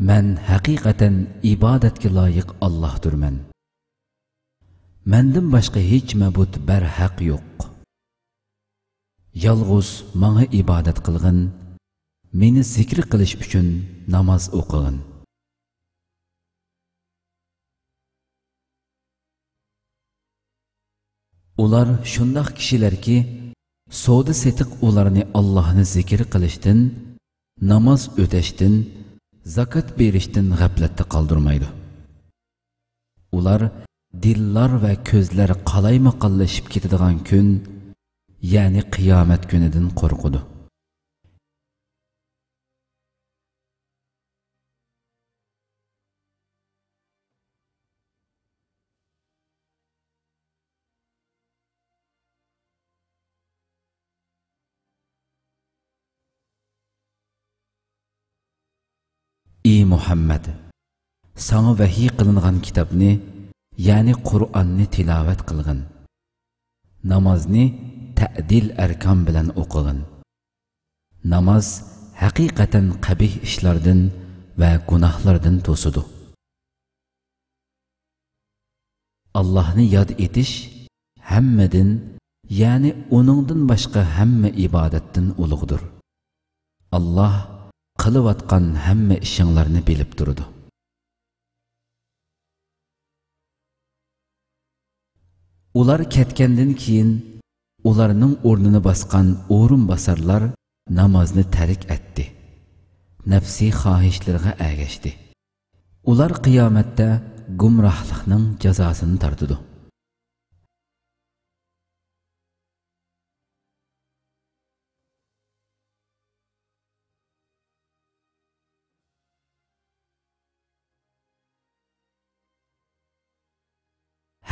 Men haqiqatan ibodatga loyiq Allohdurman. Mendan boshqa hech ma'bud barhaq yo'q. Yolg'iz menga ibodat qilgin, meni zikr qilish uchun namoz o'qigin. Ular shundoq kishilarki, savdo setiq ularni Allohni zikr qilishdan, namoz o'tashdan, zakot berishdan g'aflatda qoldirmaydi. Ular dillar va ko'zlar qalayma-qallashib ketadigan kun, ya'ni qiyomat kunidan qo'rqadi. Ey Muhammad, sana vahiy qilingan kitobni, ya'ni Qur'onni tilovat qilgin. Namozni ta'dil arkon bilan o'qigin. Namoz haqiqatan qabih ishlardan va gunohlardan to'sidi. Allohni yod etish hammadan, ya'ni uningdan boshqa hamma ibodatdan ulug'dir. Alloh qilayotgan hamma ishinglarni bilib turadi. Ular ketgandan keyin ularning o'rnini bosgan o'rinbosarlar namozni tark etdi. Nafsiy xohishlarga ergashdi. Ular qiyomatda gumrohlikning jazosini tortadi.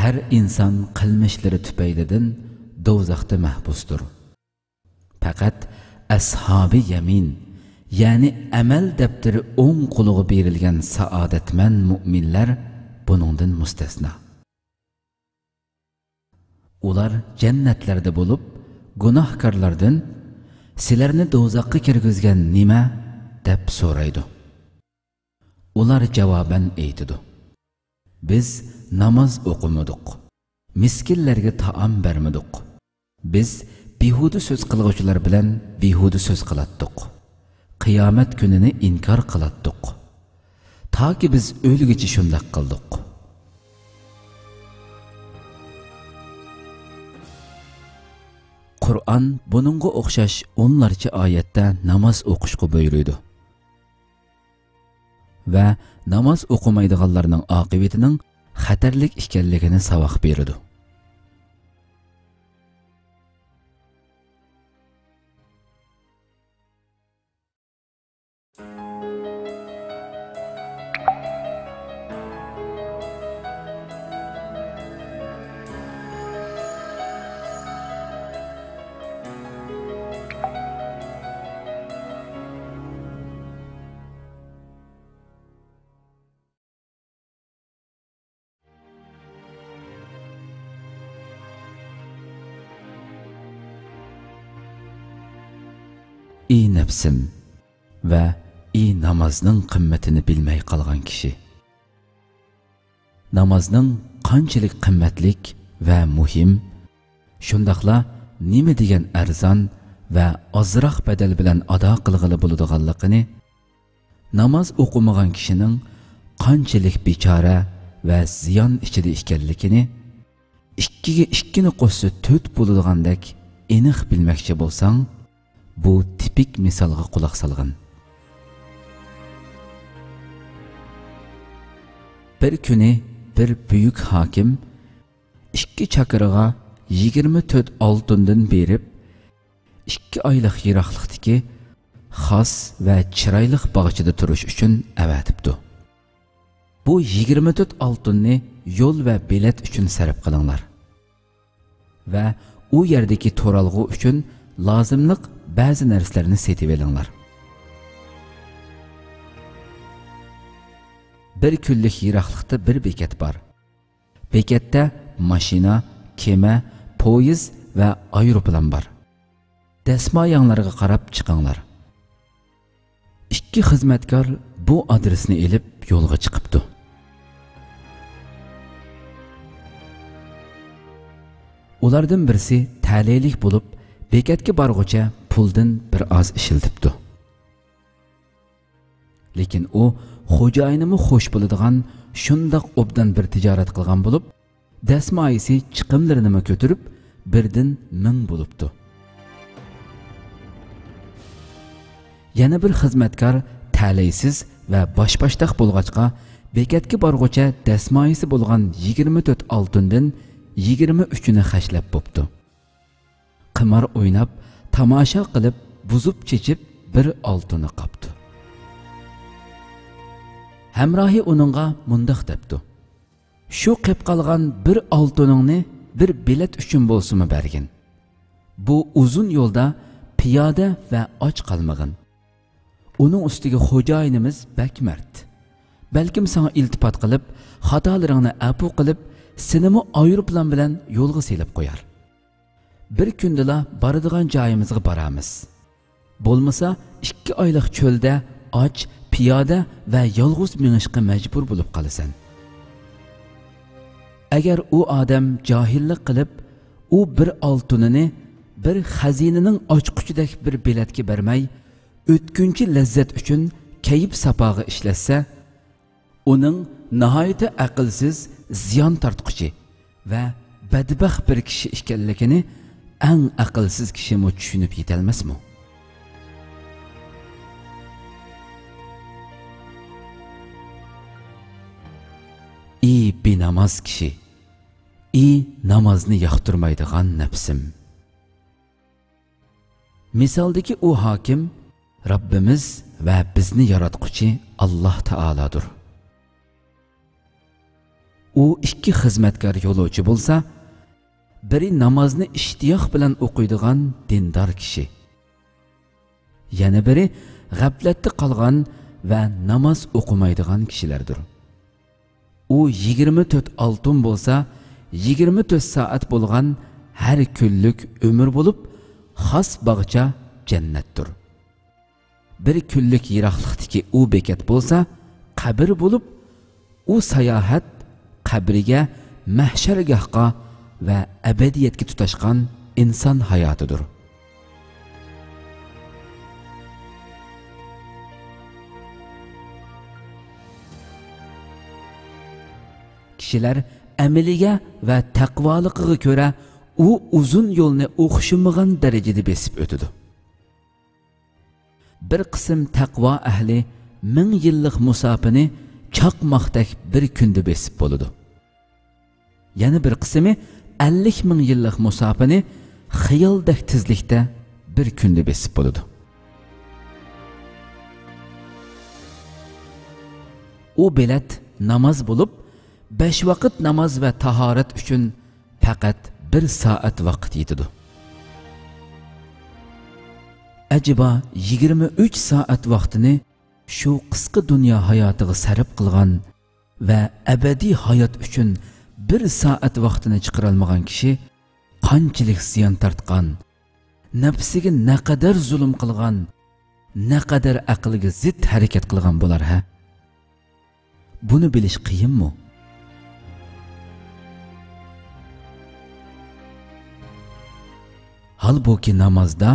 Her insan qilmishlari tufaylidan do'zaxda mahbusdir. Faqat ashabi yamin, ya'ni amal daftari o'ng qo'liga berilgan saodatman mu'minlar buningdan mustasno. Ular jannatlarda bo'lib, gunohkorlardan sizlarni do'zaxga kirgizgan nima deb so'raydi. Ular javoban aytadi: Biz namoz o'qimadik, miskinlarga taom bermadik. Biz behuda so'z qilguvchilar bilan behuda so'z qilatdik. Qiyomat kunini inkor qilatdik. Toki biz o'lgicha shunday qildik. Qur'on buningga o'xshash o'nlarcha oyatda namoz o'qishga buyuradi. Va namoz o'qimaydiganlarning oqibatining xatarlik ekanligini saboq beradi. Ey nafsim va ey namozning qimmatini bilmay qolgan kishi. Namozning qanchalik qimmatlik va muhim, shundaqla nima degan arzon va ozroq badal bilan ado qilg'ili bo'ladiganligini, namoz o'qimagan kishining qanchalik bechora va ziyon ichida ekanligini, 2 ga 2 ni qo'shsa 4 bo'ladigandek aniq bilmoqchi bo'lsang, bu tipik misolga quloq solgin. Bir kuni bir büyük hakim 2 chaqirga 24 oltindan berib, 2 oylik yiroqlikdagi xos va chiroyli bog'chada turish uchun avatibdi. Bu 24 oltinni yo'l va bilet uchun sarf qilinglar va u yerdagi to'ralg'u uchun lozimliq ba'zi narsalarni setib olinglar. Bir kunlik yiroqlikda bir bekat bor. Bekatda mashina, kema, poyezd va aeroplan bor. Dasmoyanglarga qarab chiqinglar. 2 xizmatkor bu bu adresini elib yo'lga chiqibdi. Ulardan birisi taleylik bo'lib, bekatga borguncha puldan bir oz ishiltibdi. Lekin u xo'jayinimi xo'sh bo'ladigan shundoq obdan bir tijorat qilgan bo'lib, dasmoyisi chiqimlarini ko'tarib, birdan 1000 bo'libdi. Yana bir xizmatkor taleysiz va boshbashtaq bo'lg'achqa bekatga borguncha dasmoyisi bo'lgan 24 oltindan 23ni xashlab bo'pti. Qimor o'ynab, tomosha qilib, buzib chechib bir oltini qopdi. Hamrohi uningga mundaq debdi: "Shu qilib qolgan bir oltiningni bir bilet uchun bo'lsimi bergin. Bu uzun yo'lda piyoda va och qolmag'in. Uning ustiga xo'jayinimiz bakmard. Balkim sana iltifot qilib, xatolaringni afu qilib, senimi aeroplan bilan yo'lga selib qo'yar. Bir kundala boradigan joyimizga boramiz. Bo'lmasa 2 oylik cho'lda och, piyoda va yolg'iz minishga majbur bo'lib qolasan." Agar u odam johillik qilib, u bir oltinini bir xazinaning ochquchidek bir biletga bermay, o'tkinchi lazzat uchun kayib sapoga ishlatsa, uning nihoyat aqlsiz, ziyon tortquchi va badbaxt bir kishi ekanligini eng aqlsiz kishi mo tushunib yetolmasmi? Benamaz kishi, namozni yoqtirmaydigan nafsim. Misaldagi u hokim Rabbimiz va bizni yaratquchi Alloh taolodir. U 2 xizmatkor yo'lovchi bo'lsa, biri namozni ishtiyoq bilan o'qiydigan dindor kishi. Yana biri g'aflatda qolgan va namoz o'qimaydigan kishilardir. U 24 oltin bo'lsa, 24 soat bo'lgan har kunlik umr bo'lib, xos bog'cha jannatdir. Bir kunlik yiroqlikdagi u bekat bo'lsa, qabr bo'lib, u sayohat qabriga, mahshargohga va abadiyatga tutashgan inson hayotidir. Kishilar amaliga va taqvoliqiga ko'ra u uzun yo'lni o'qishmagan darajada besib o'tadi. Bir qism taqvo ahli 1000 yillik musofani chaqmoqdek bir kunda besib bo'ladi. Yana bir qismi 50 ming yillik musofani xiyoldak tezlikda bir kunda besib bo'ladi. U bilet namoz bo'lib, 5 vaqt namoz va tahorat uchun faqat 1 soat vaqt yetadi. Acaba 23 soat vaqtini shu qisqa dunyo hayotiga sarf qilgan va abadiy hayot uchun 1 soat vaqtini chiqara olmagan kishi qanchalik ziyon tortgan, nafsiga naqadar zulm qilgan, naqadar aqliga zid harakat qilgan bo'lar ha? Buni bilish qiyinmi? Halbuki namozda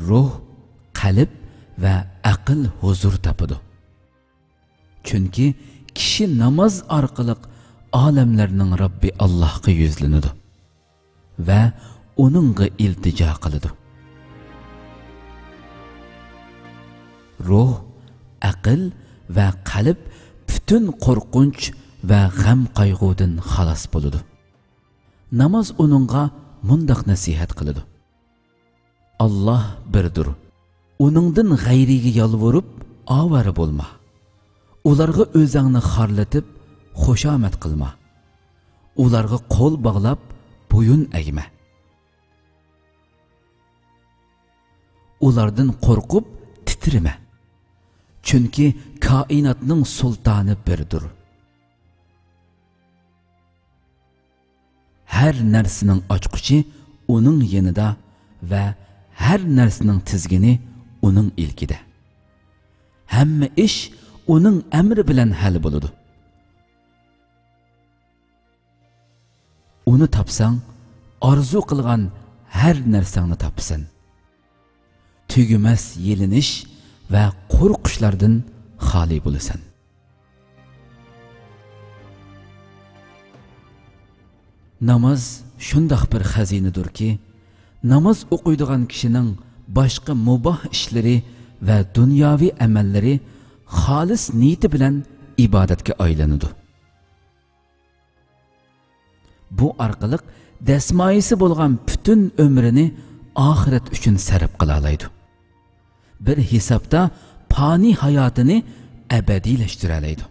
ruh, qalb va aql huzur topadi. Chunki kishi namoz orqali olamlarning Robbi Allohga yuzlanadi va uningga iltijo qiladi. Ruh, aql va qalb butun qo'rqinch va g'am qayg'udan xalos bo'ladi. Namoz uningga mundaq nasihat qiladi: Allah birdir. Uningdan g'ayriga yolvorib, ovara bo'lma. Ularga o'zingni xorlatib, xushomad qilma. Ularga qo'l bog'lab, bo'yin egma. Ulardan qo'rqib, titrama. Chunki koinotning sultoni birdir. Har narsaning ochquchi uning yanida va har narsaning tizgini uning ilkida. Hamma ish uning amri bilan hal bo'ladi. Uni topsang, orzu qilgan har narsangni topsan. Tugumas yelinish va qo'rqishlardan xoli bo'lasan. Namoz shundoq bir xazinadirki, namoz o'qiydigan kishining boshqa muboh ishlari va dunyoviy amallari xolis niyati bilan ibodatga aylanadi. Bu orqali dasmoyisi bo'lgan butun umrini oxirat uchun sarf qila oladi. Bir hisobda fani hayotini abadiylashtira oladi.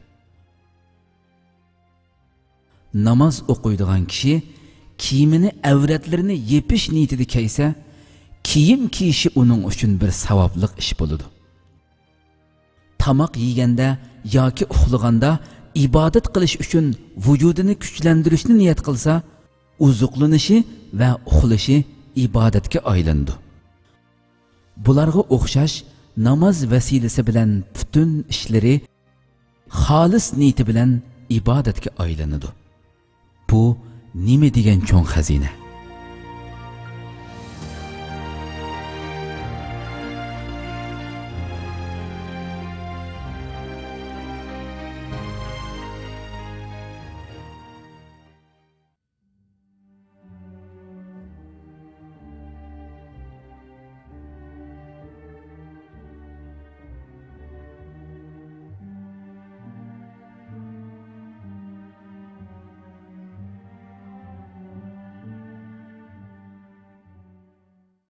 Namoz o'qiydigan kishi kiyimini avratlarini yepish niyatida kiysa, kiyim kiyishi uning uchun bir savobli ish bo'ladi. Tamoq yeganda yoki uxlaganda ibodat qilish uchun vujudini kuchlantirishni niyat qilsa, uzuqlanishi va uxlashi ibodatga aylandi. Bularga o'xshash namoz vasilasi bilan butun ishlari xolis niyati bilan ibodatga aylanadi. Bu nima degan cho'ng xazina?